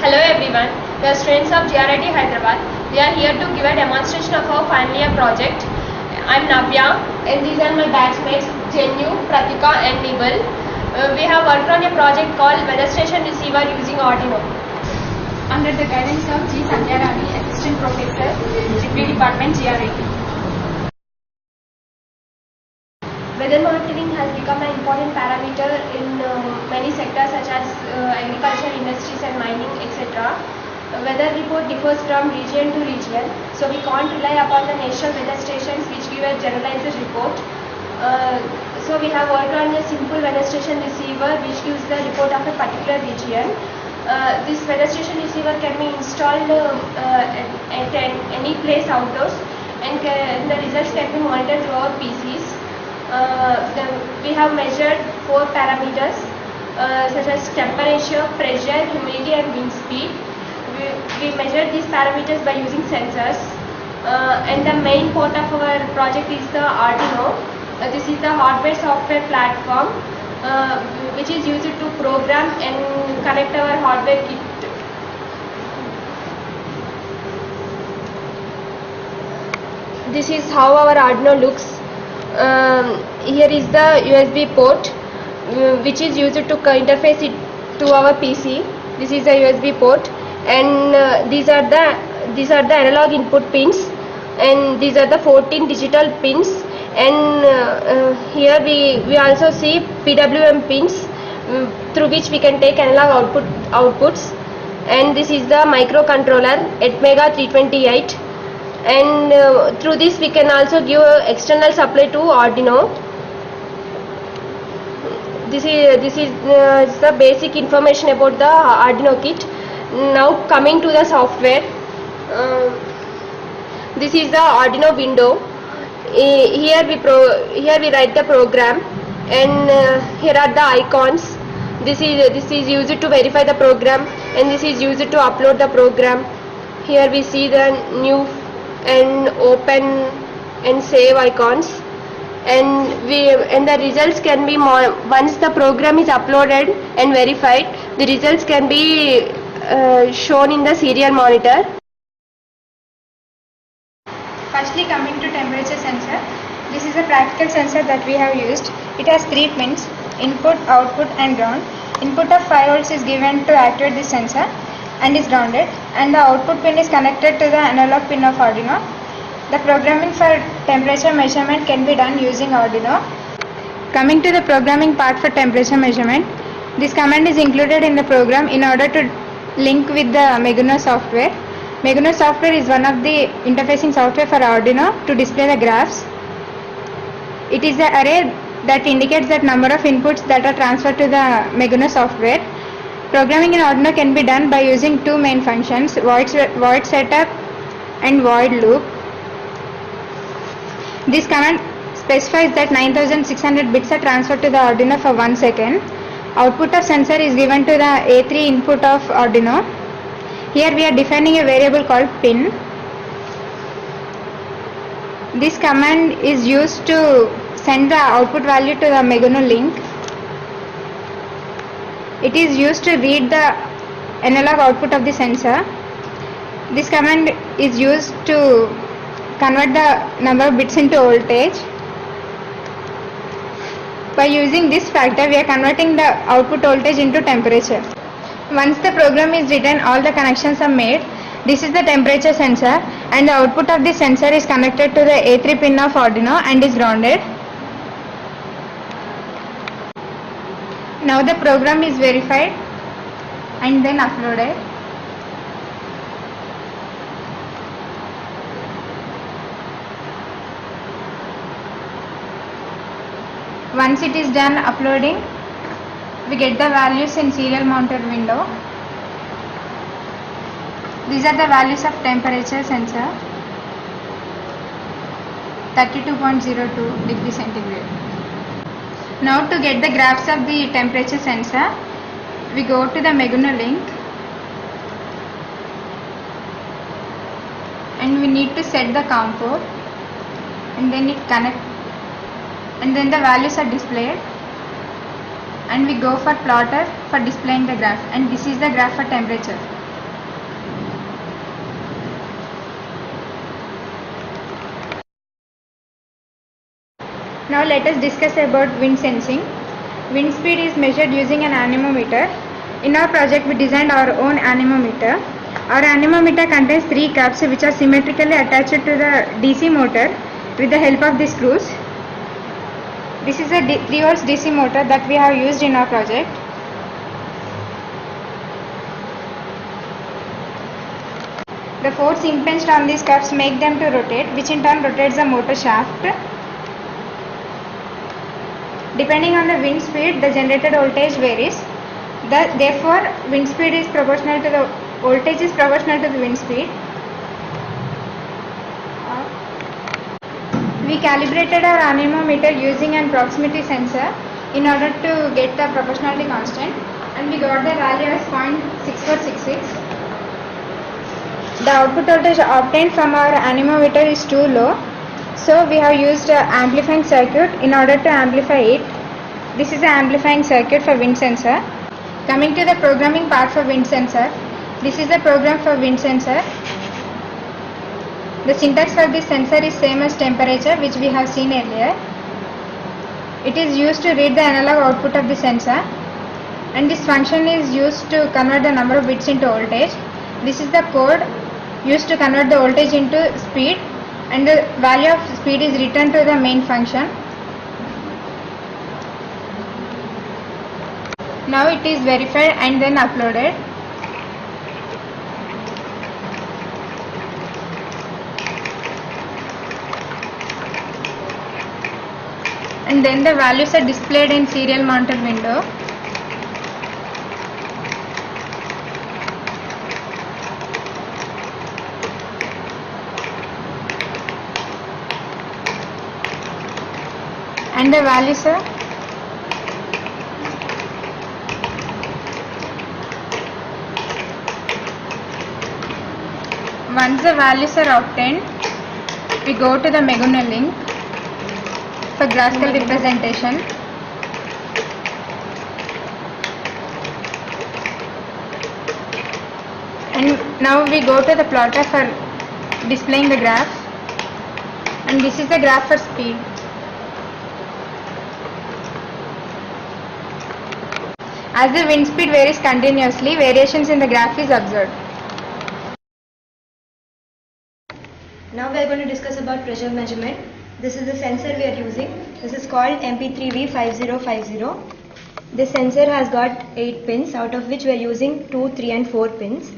Hello everyone, we are students of GRIT Hyderabad. We are here to give a demonstration of our final year project. I am Navya and these are my batchmates Jenu, Pratika and Nibal. We have worked on a project called Weather Station Receiver using Arduino. Under the guidance of G. Sandhyarani, Assistant Professor, Degree Department, GRIT. Weather monitoring has become an important parameter in many sectors such as agriculture, industries and mining, etc. Weather report differs from region to region, so we can't rely upon the national weather stations which give a generalized report. So we have worked on a simple weather station receiver which gives the report of a particular region. This weather station receiver can be installed at any place outdoors, and the results can be monitored through our PCs. We have measured 4 parameters such as temperature, pressure, humidity and wind speed. We measured these parameters by using sensors, and the main part of our project is the Arduino. This is the hardware software platform which is used to program and connect our hardware kit. This is how our Arduino looks. Here is the USB port which is used to interface it to our PC. This is a USB port, and these are the analog input pins, and these are the 14 digital pins, and here we also see PWM pins through which we can take analog outputs, and this is the microcontroller Atmega 328. And through this we can also give external supply to Arduino. This is the basic information about the Arduino kit. Now coming to the software, this is the Arduino window. Here we write the program, and here are the icons. This is used to verify the program, and this is used to upload the program. Here we see the new and open and save icons, and the results can be once the program is uploaded and verified, the results can be shown in the serial monitor. Firstly, coming to temperature sensor, this is a practical sensor that we have used. It has 3 pins: input, output and ground. Input of 5 volts is given to activate this sensor and is grounded, and the output pin is connected to the analog pin of Arduino. The programming for temperature measurement can be done using Arduino. Coming to the programming part for temperature measurement, this command is included in the program in order to link with the Meguno software. Meguno software is one of the interfacing software for Arduino to display the graphs. It is the array that indicates the number of inputs that are transferred to the Meguno software. Programming in Arduino can be done by using 2 main functions: void setup and void loop. This command specifies that 9600 bits are transferred to the Arduino for 1 second. Output of sensor is given to the A3 input of Arduino. Here we are defining a variable called pin. This command is used to send the output value to the Meguno link. It is used to read the analog output of the sensor. This command is used to convert the number of bits into voltage. By using this factor, we are converting the output voltage into temperature. Once the program is written, all the connections are made. This is the temperature sensor, and the output of this sensor is connected to the A3 pin of Arduino and is grounded. Now the program is verified and then uploaded. Once it is done uploading, we get the values in serial monitor window. These are the values of temperature sensor: 32.02 degrees centigrade. Now to get the graphs of the temperature sensor, we go to the Meguno link and we need to set the COM port, and then it connect, and then the values are displayed, and we go for plotter for displaying the graph, and this is the graph for temperature. Now let us discuss about wind sensing. Wind speed is measured using an anemometer. In our project we designed our own anemometer. Our anemometer contains 3 cups which are symmetrically attached to the DC motor with the help of the screws. This is a 3 volts DC motor that we have used in our project. The force impinged on these cups make them to rotate, which in turn rotates the motor shaft. Depending on the wind speed, the generated voltage varies. Therefore, wind speed is proportional to the voltage is proportional to the wind speed. We calibrated our anemometer using an proximity sensor in order to get the proportionality constant, and we got the value as 0.6466. The output voltage obtained from our anemometer is too low, so we have used an amplifying circuit in order to amplify it. This is an amplifying circuit for wind sensor. Coming to the programming part for wind sensor, this is the program for wind sensor. The syntax for this sensor is same as temperature, which we have seen earlier. It is used to read the analog output of the sensor, and this function is used to convert the number of bits into voltage. This is the code used to convert the voltage into speed, and the value of speed is returned to the main function. Now it is verified and then uploaded. And then the values are displayed in serial mounted window. And the values are once the values are obtained, we go to the Meguno link for graphical representation. And now we go to the plotter for displaying the graph, and this is the graph for speed. As the wind speed varies continuously, variations in the graph is observed. Now we are going to discuss about pressure measurement. This is the sensor we are using. This is called MP3V5050. This sensor has got 8 pins, out of which we are using 2, 3 and 4 pins.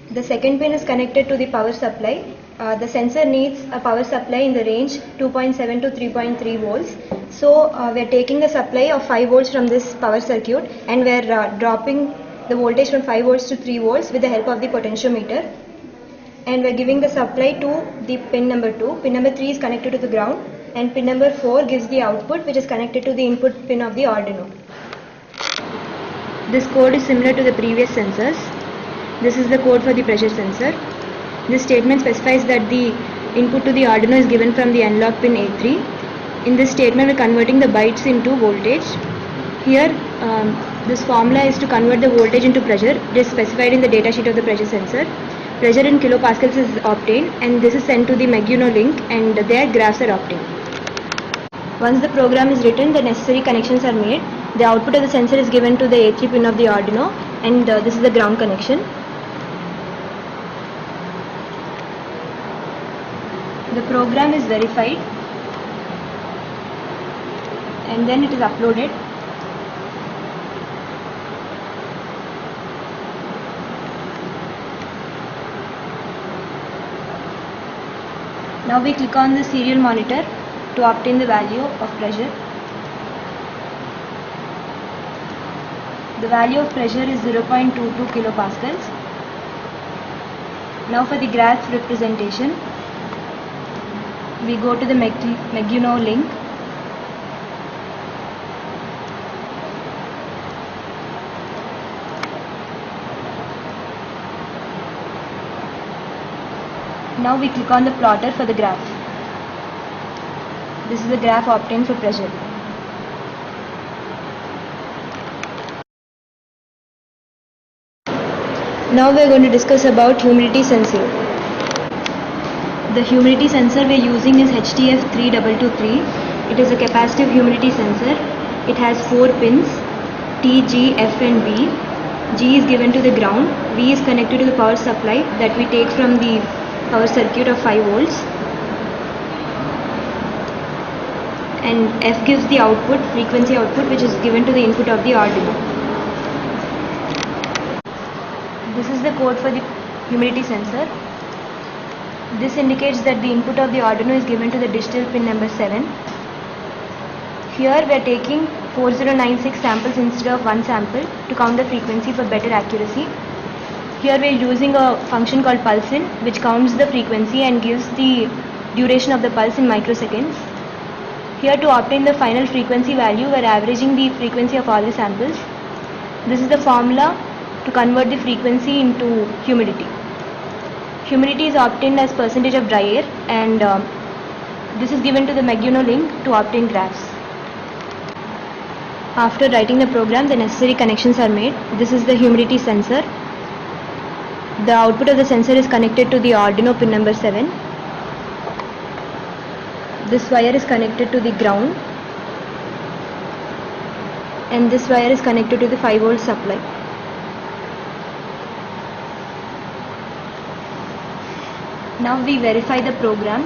The second pin is connected to the power supply. The sensor needs a power supply in the range 2.7 to 3.3 volts. So we are taking a supply of 5 volts from this power circuit, and we are dropping the voltage from 5 volts to 3 volts with the help of the potentiometer. And we are giving the supply to the pin number 2. Pin number 3 is connected to the ground, and pin number 4 gives the output, which is connected to the input pin of the Arduino. This code is similar to the previous sensors. This is the code for the pressure sensor. This statement specifies that the input to the Arduino is given from the analog pin A3. In this statement we are converting the bytes into voltage. Here this formula is to convert the voltage into pressure. It is specified in the datasheet of the pressure sensor. Pressure in kilopascals is obtained, and this is sent to the Meguno link, and their graphs are obtained. Once the program is written, the necessary connections are made. The output of the sensor is given to the A3 pin of the Arduino, and this is the ground connection. The program is verified, and then it is uploaded. Now we click on the serial monitor to obtain the value of pressure. The value of pressure is 0.22 kilopascals. Now for the graph representation, we go to the Meguno link. Now we click on the plotter for the graph. This is the graph obtained for pressure. Now we are going to discuss about humidity sensing. The humidity sensor we are using is HTF3223. It is a capacitive humidity sensor. It has 4 pins, T, G, F and V. G is given to the ground, V is connected to the power supply that we take from the power circuit of 5 volts, and F gives the output, frequency output, which is given to the input of the Arduino. This is the code for the humidity sensor. This indicates that the input of the Arduino is given to the digital pin number 7. Here we are taking 4096 samples instead of 1 sample to count the frequency for better accuracy. Here we are using a function called pulseIn, which counts the frequency and gives the duration of the pulse in microseconds. Here, to obtain the final frequency value, we are averaging the frequency of all the samples. This is the formula to convert the frequency into humidity. Humidity is obtained as percentage of dry air, and this is given to the Meguino link to obtain graphs. After writing the program, the necessary connections are made. This is the humidity sensor. The output of the sensor is connected to the Arduino pin number 7. This wire is connected to the ground, and this wire is connected to the 5 volt supply. Now we verify the program.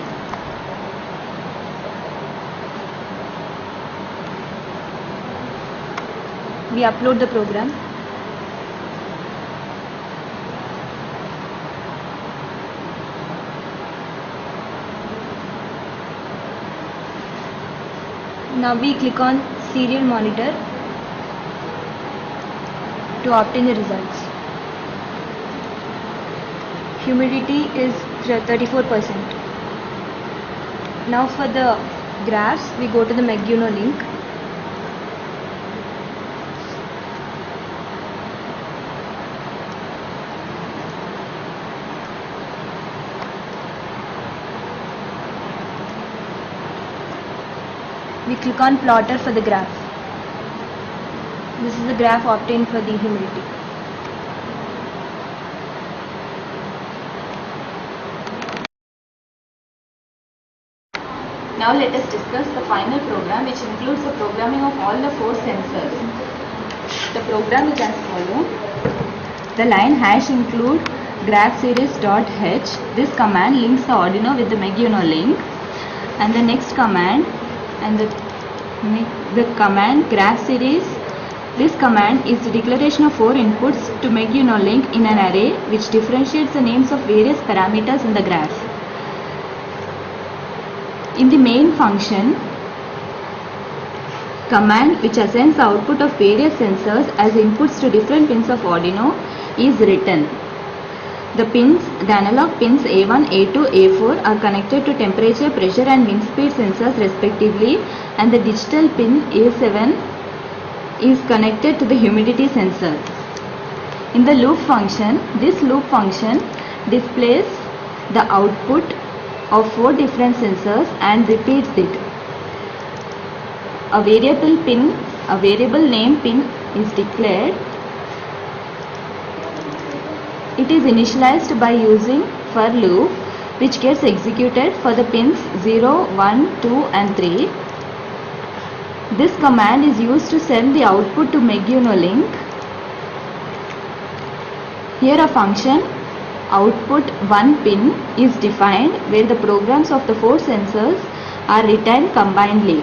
We upload the program. Now we click on serial monitor to obtain the results. Humidity is 34%. Now for the graphs, we go to the Meguino link. We click on plotter for the graph. This is the graph obtained for the humidity. Now let us discuss the final program, which includes the programming of all the 4 sensors. The program is as follows. The line #include graph series.h. This command links the Arduino with the Meguino link, and the next command the command graph series. This command is the declaration of 4 inputs to Meguino link in an array, which differentiates the names of various parameters in the graph. In the main function, command which assigns the output of various sensors as inputs to different pins of Arduino is written. The analog pins A1, A2, A4 are connected to temperature, pressure and wind speed sensors respectively, and the digital pin A7 is connected to the humidity sensor. In the loop function, this loop function displays the output of 4 different sensors and repeats it. A variable name pin is declared. It is initialized by using for loop, which gets executed for the pins 0, 1, 2 and 3. This command is used to send the output to Meguino link. Here a function output 1 pin is defined, where the programs of the 4 sensors are written combinedly.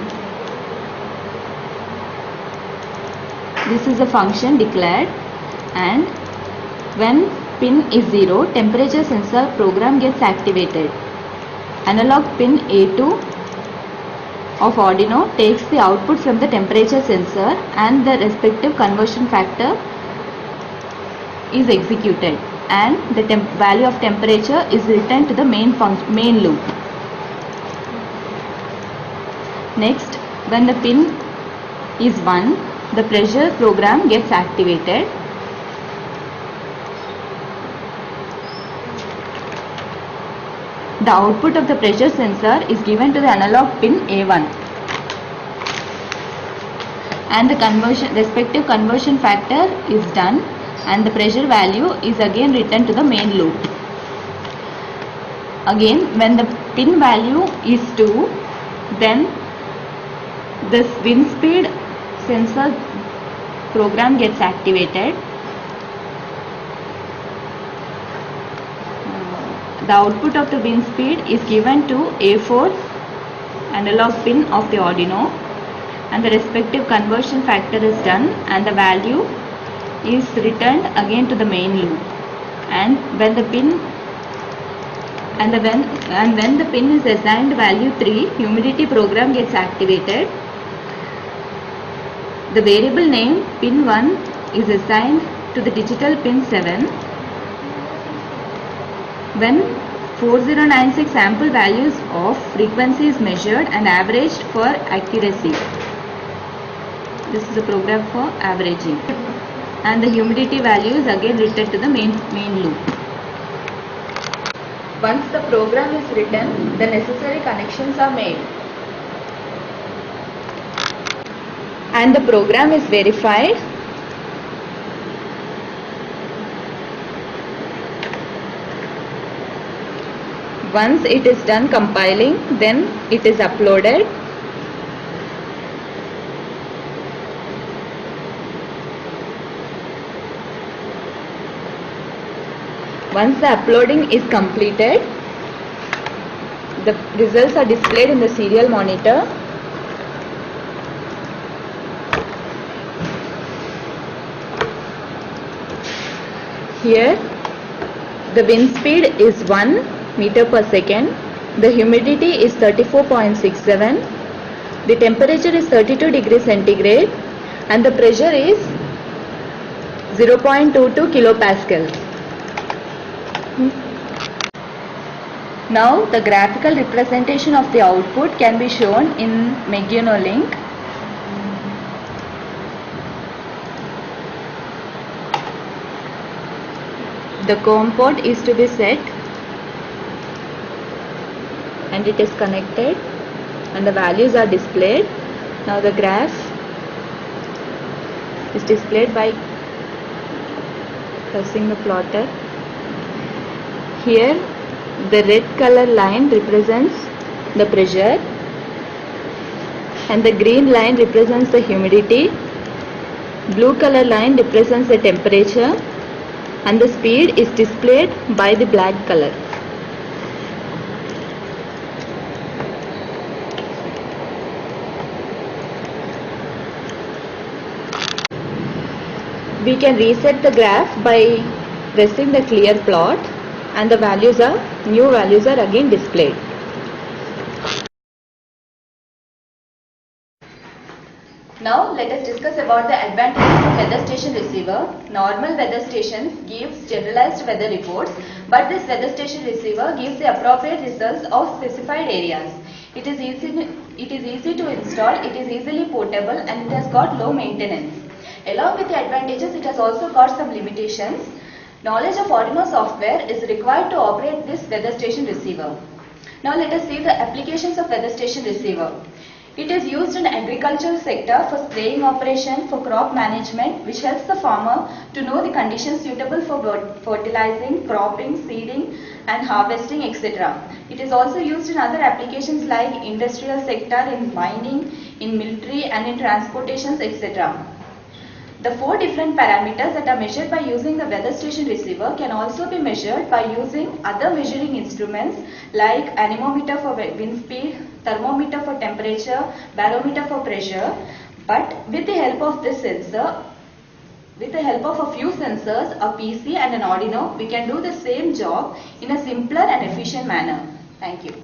This is a function declared, and when pin is 0, temperature sensor program gets activated. Analog pin A2 of Arduino takes the output from the temperature sensor, and the respective conversion factor is executed, and the value of temperature is returned to the main loop. Next, when the pin is 1, the pressure program gets activated. The output of the pressure sensor is given to the analog pin A1, and the respective conversion factor is done, and the pressure value is again written to the main loop. Again, when the pin value is 2, then the wind speed sensor program gets activated. The output of the wind speed is given to A4 analog pin of the Arduino, and the respective conversion factor is done, and the value is returned again to the main loop. And when the pin is assigned value 3, humidity program gets activated. The variable name pin 1 is assigned to the digital pin 7. When 4096 sample values of frequency is measured and averaged for accuracy. This is the program for averaging. And the humidity value is again written to the main loop. Once the program is written, the necessary connections are made. And the program is verified. Once it is done compiling, then it is uploaded. Once the uploading is completed, the results are displayed in the serial monitor. Here, the wind speed is 1 meter per second, the humidity is 34.67, the temperature is 32 degrees centigrade, and the pressure is 0.22 kilopascal. Now the graphical representation of the output can be shown in Meguino link. The COM port is to be set, and it is connected, and the values are displayed. Now the graph is displayed by pressing the plotter. Here the red color line represents the pressure, and the green line represents the humidity. Blue color line represents the temperature, and the speed is displayed by the black color. We can reset the graph by pressing the clear plot, and the new values are again displayed. Now let us discuss about the advantages of weather station receiver. Normal weather station gives generalized weather reports, but this weather station receiver gives the appropriate results of specified areas. It is easy to install, it is easily portable, and it has got low maintenance. Along with the advantages, it has also got some limitations. Knowledge of Arduino software is required to operate this weather station receiver. Now let us see the applications of weather station receiver. It is used in agricultural sector for spraying operation, for crop management, which helps the farmer to know the conditions suitable for fertilizing, cropping, seeding and harvesting, etc. It is also used in other applications like industrial sector, in mining, in military and in transportations, etc. The 4 different parameters that are measured by using the weather station receiver can also be measured by using other measuring instruments like anemometer for wind speed, thermometer for temperature, barometer for pressure. But with the help of this sensor, with the help of a few sensors, a PC and an Arduino, we can do the same job in a simpler and efficient manner. Thank you.